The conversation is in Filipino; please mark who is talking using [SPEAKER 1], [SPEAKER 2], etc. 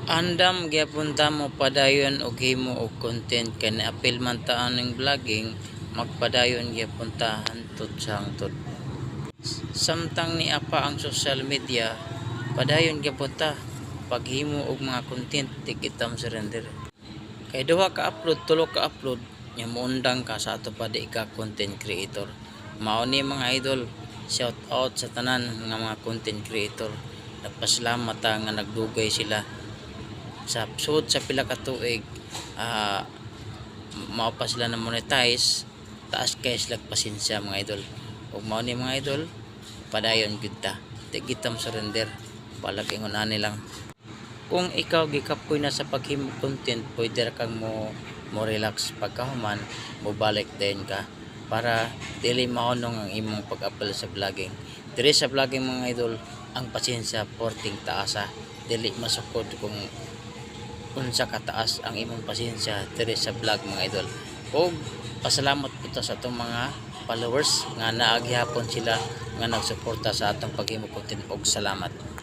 [SPEAKER 1] Andam gyapon ta mo padayon og himo og content kay naapil man ta aning vlogging, magpadayon gyapon ta hantod sa hangtod. Samtang ni apa ang social media, padayon gyapon ta paghimo og mga content tikitam surrender. Kay duha ka upload, tulo ka upload, nya moundang ka sa ato pa di ka content creator. Mao ni mga idol, shout out sa tanan nga mga content creator. Nagpasalamat ta nga nagdugay sila sa sud sa pila ka tuig. Mao pa sila na monetize, taas kay sila pasensya mga idol. Ug mao ni mga idol, padayon gyud ta tikitam surrender. Palagingon ani lang. Kung ikaw gikapoy na sa paghimo content, pwede ra kang mo relax pagkahuman, mo balik din ka para dili mahunong ang imong pag-upload sa vlogging. Diri sa vlogging mga idol, ang pasensya porting taasa, dili masukod kung unsa kataas ang imong pasensya diri sa vlog mga idol. Og pasalamat po ta sa atong mga followers nga naaghihapon sila nga nagsuporta sa atong paghimo content og salamat.